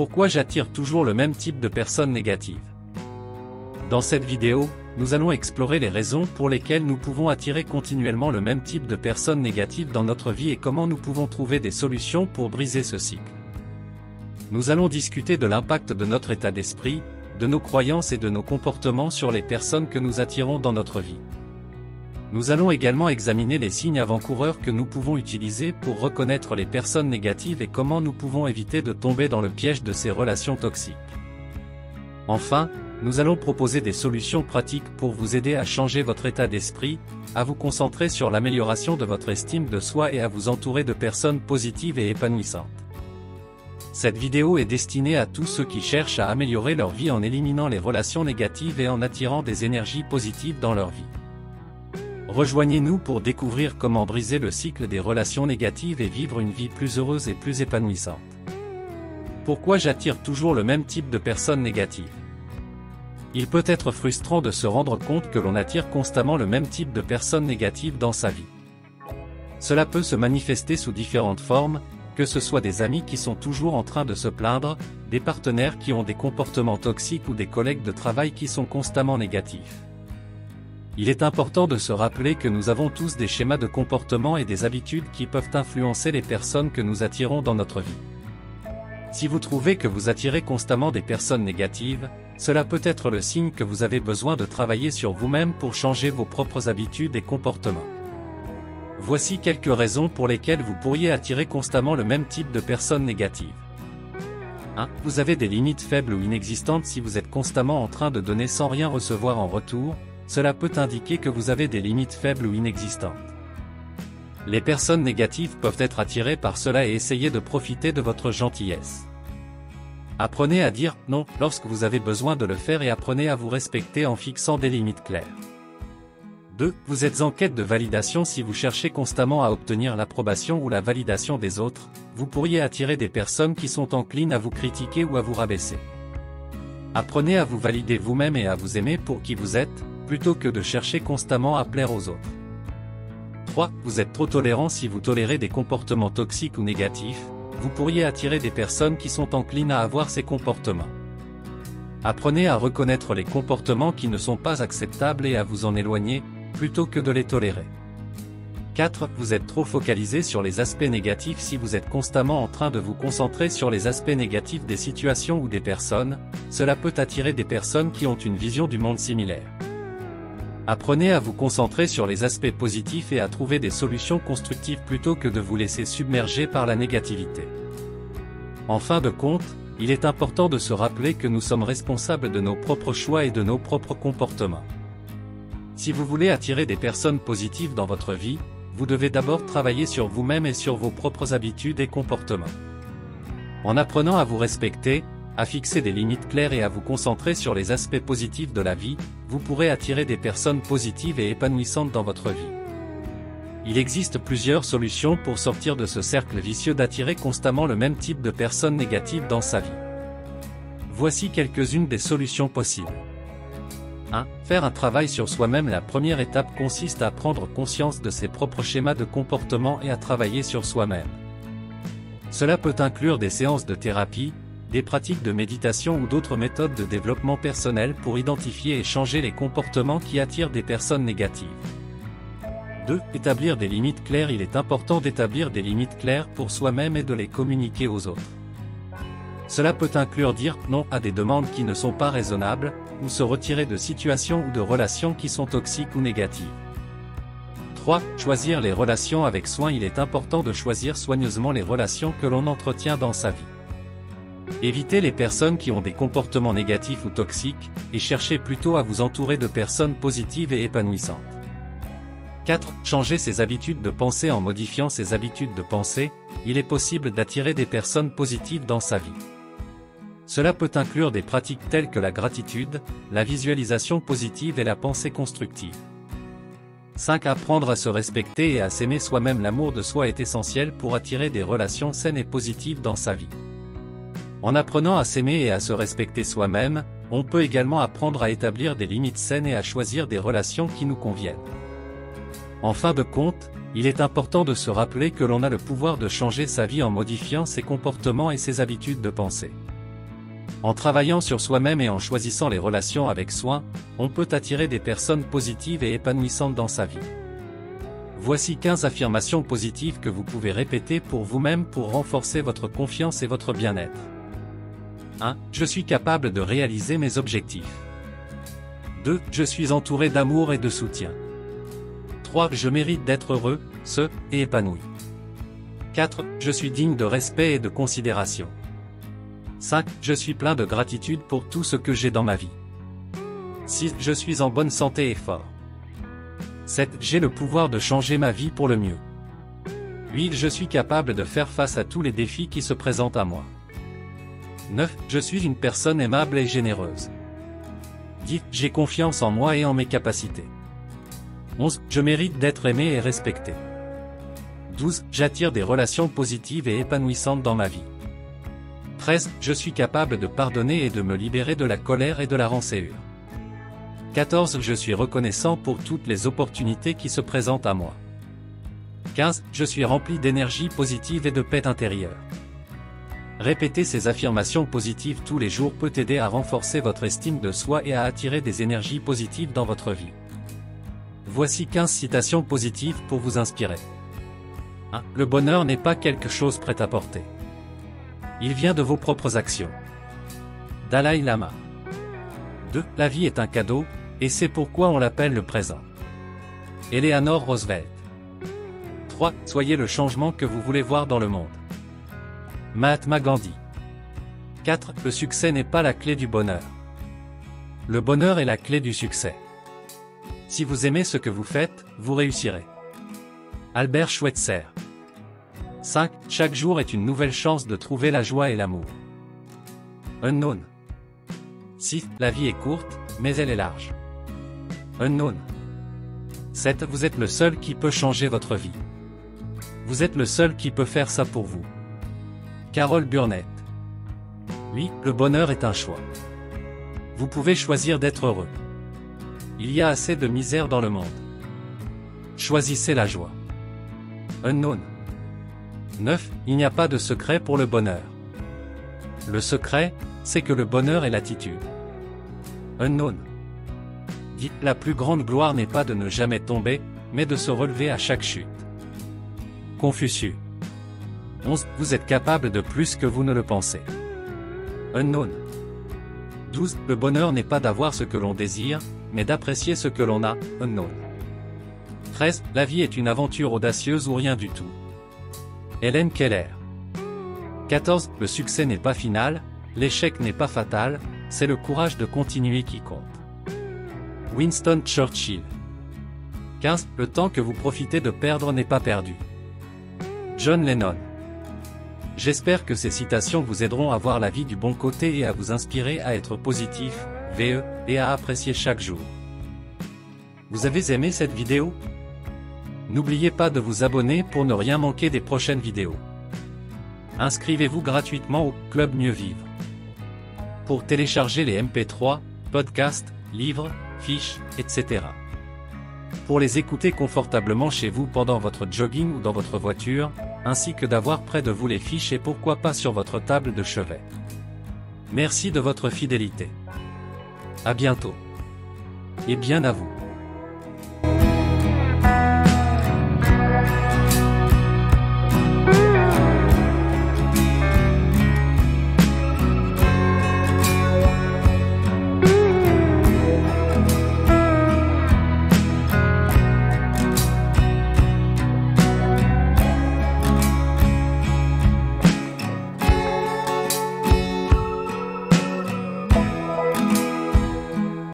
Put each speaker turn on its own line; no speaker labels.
Pourquoi j'attire toujours le même type de personnes négatives? Dans cette vidéo, nous allons explorer les raisons pour lesquelles nous pouvons attirer continuellement le même type de personnes négatives dans notre vie et comment nous pouvons trouver des solutions pour briser ce cycle. Nous allons discuter de l'impact de notre état d'esprit, de nos croyances et de nos comportements sur les personnes que nous attirons dans notre vie. Nous allons également examiner les signes avant-coureurs que nous pouvons utiliser pour reconnaître les personnes négatives et comment nous pouvons éviter de tomber dans le piège de ces relations toxiques. Enfin, nous allons proposer des solutions pratiques pour vous aider à changer votre état d'esprit, à vous concentrer sur l'amélioration de votre estime de soi et à vous entourer de personnes positives et épanouissantes. Cette vidéo est destinée à tous ceux qui cherchent à améliorer leur vie en éliminant les relations négatives et en attirant des énergies positives dans leur vie. Rejoignez-nous pour découvrir comment briser le cycle des relations négatives et vivre une vie plus heureuse et plus épanouissante. Pourquoi j'attire toujours le même type de personnes négatives? Il peut être frustrant de se rendre compte que l'on attire constamment le même type de personnes négatives dans sa vie. Cela peut se manifester sous différentes formes, que ce soit des amis qui sont toujours en train de se plaindre, des partenaires qui ont des comportements toxiques ou des collègues de travail qui sont constamment négatifs. Il est important de se rappeler que nous avons tous des schémas de comportement et des habitudes qui peuvent influencer les personnes que nous attirons dans notre vie. Si vous trouvez que vous attirez constamment des personnes négatives, cela peut être le signe que vous avez besoin de travailler sur vous-même pour changer vos propres habitudes et comportements. Voici quelques raisons pour lesquelles vous pourriez attirer constamment le même type de personnes négatives. 1. Vous avez des limites faibles ou inexistantes. Si vous êtes constamment en train de donner sans rien recevoir en retour, cela peut indiquer que vous avez des limites faibles ou inexistantes. Les personnes négatives peuvent être attirées par cela et essayer de profiter de votre gentillesse. Apprenez à dire non lorsque vous avez besoin de le faire et apprenez à vous respecter en fixant des limites claires. 2. Vous êtes en quête de validation. Si vous cherchez constamment à obtenir l'approbation ou la validation des autres, vous pourriez attirer des personnes qui sont enclines à vous critiquer ou à vous rabaisser. Apprenez à vous valider vous-même et à vous aimer pour qui vous êtes, plutôt que de chercher constamment à plaire aux autres. 3. Vous êtes trop tolérant. Si vous tolérez des comportements toxiques ou négatifs, vous pourriez attirer des personnes qui sont enclines à avoir ces comportements. Apprenez à reconnaître les comportements qui ne sont pas acceptables et à vous en éloigner, plutôt que de les tolérer. 4. Vous êtes trop focalisé sur les aspects négatifs. Si vous êtes constamment en train de vous concentrer sur les aspects négatifs des situations ou des personnes, cela peut attirer des personnes qui ont une vision du monde similaire. Apprenez à vous concentrer sur les aspects positifs et à trouver des solutions constructives plutôt que de vous laisser submerger par la négativité. En fin de compte, il est important de se rappeler que nous sommes responsables de nos propres choix et de nos propres comportements. Si vous voulez attirer des personnes positives dans votre vie, vous devez d'abord travailler sur vous-même et sur vos propres habitudes et comportements. En apprenant à vous respecter, à fixer des limites claires et à vous concentrer sur les aspects positifs de la vie, vous pourrez attirer des personnes positives et épanouissantes dans votre vie. Il existe plusieurs solutions pour sortir de ce cercle vicieux d'attirer constamment le même type de personnes négatives dans sa vie. Voici quelques-unes des solutions possibles. 1. Faire un travail sur soi-même. La première étape consiste à prendre conscience de ses propres schémas de comportement et à travailler sur soi-même. Cela peut inclure des séances de thérapie, des pratiques de méditation ou d'autres méthodes de développement personnel pour identifier et changer les comportements qui attirent des personnes négatives. 2. Établir des limites claires. Il est important d'établir des limites claires pour soi-même et de les communiquer aux autres. Cela peut inclure dire non à des demandes qui ne sont pas raisonnables, ou se retirer de situations ou de relations qui sont toxiques ou négatives. 3. Choisir les relations avec soin. Il est important de choisir soigneusement les relations que l'on entretient dans sa vie. Évitez les personnes qui ont des comportements négatifs ou toxiques, et cherchez plutôt à vous entourer de personnes positives et épanouissantes. 4. Changer ses habitudes de pensée. En modifiant ses habitudes de pensée, il est possible d'attirer des personnes positives dans sa vie. Cela peut inclure des pratiques telles que la gratitude, la visualisation positive et la pensée constructive. 5. Apprendre à se respecter et à s'aimer soi-même. L'amour de soi est essentiel pour attirer des relations saines et positives dans sa vie. En apprenant à s'aimer et à se respecter soi-même, on peut également apprendre à établir des limites saines et à choisir des relations qui nous conviennent. En fin de compte, il est important de se rappeler que l'on a le pouvoir de changer sa vie en modifiant ses comportements et ses habitudes de pensée. En travaillant sur soi-même et en choisissant les relations avec soin, on peut attirer des personnes positives et épanouissantes dans sa vie. Voici 15 affirmations positives que vous pouvez répéter pour vous-même pour renforcer votre confiance et votre bien-être. 1. Je suis capable de réaliser mes objectifs. 2. Je suis entouré d'amour et de soutien. 3. Je mérite d'être heureux, et épanoui. 4. Je suis digne de respect et de considération. 5. Je suis plein de gratitude pour tout ce que j'ai dans ma vie. 6. Je suis en bonne santé et fort. 7. J'ai le pouvoir de changer ma vie pour le mieux. 8. Je suis capable de faire face à tous les défis qui se présentent à moi. 9. Je suis une personne aimable et généreuse. 10. J'ai confiance en moi et en mes capacités. 11. Je mérite d'être aimé et respecté. 12. J'attire des relations positives et épanouissantes dans ma vie. 13. Je suis capable de pardonner et de me libérer de la colère et de la rancœur. 14. Je suis reconnaissant pour toutes les opportunités qui se présentent à moi. 15. Je suis rempli d'énergie positive et de paix intérieure. Répéter ces affirmations positives tous les jours peut aider à renforcer votre estime de soi et à attirer des énergies positives dans votre vie. Voici 15 citations positives pour vous inspirer. 1. Le bonheur n'est pas quelque chose prêt à porter. Il vient de vos propres actions. Dalai Lama. 2. La vie est un cadeau, et c'est pourquoi on l'appelle le présent. Eleanor Roosevelt. 3. Soyez le changement que vous voulez voir dans le monde. Mahatma Gandhi. 4. Le succès n'est pas la clé du bonheur. Le bonheur est la clé du succès. Si vous aimez ce que vous faites, vous réussirez. Albert Schweitzer. 5. Chaque jour est une nouvelle chance de trouver la joie et l'amour. Unknown. 6. La vie est courte, mais elle est large. Unknown. 7. Vous êtes le seul qui peut changer votre vie. Vous êtes le seul qui peut faire ça pour vous. Carol Burnett. 8. Le bonheur est un choix. Vous pouvez choisir d'être heureux. Il y a assez de misère dans le monde. Choisissez la joie. Unknown. 9. Il n'y a pas de secret pour le bonheur. Le secret, c'est que le bonheur est l'attitude. Unknown. 10. La plus grande gloire n'est pas de ne jamais tomber, mais de se relever à chaque chute. Confucius. 11. Vous êtes capable de plus que vous ne le pensez. Unknown. 12. Le bonheur n'est pas d'avoir ce que l'on désire, mais d'apprécier ce que l'on a. Unknown. 13. La vie est une aventure audacieuse ou rien du tout. Hélène Keller. 14. Le succès n'est pas final, l'échec n'est pas fatal, c'est le courage de continuer qui compte. Winston Churchill. 15. Le temps que vous profitez de perdre n'est pas perdu. John Lennon. J'espère que ces citations vous aideront à voir la vie du bon côté et à vous inspirer à être positif, et à apprécier chaque jour. Vous avez aimé cette vidéo? N'oubliez pas de vous abonner pour ne rien manquer des prochaines vidéos. Inscrivez-vous gratuitement au Club Mieux Vivre. Pour télécharger les MP3, podcasts, livres, fiches, etc. Pour les écouter confortablement chez vous pendant votre jogging ou dans votre voiture, ainsi que d'avoir près de vous les fiches et pourquoi pas sur votre table de chevet. Merci de votre fidélité. À bientôt. Et bien à vous.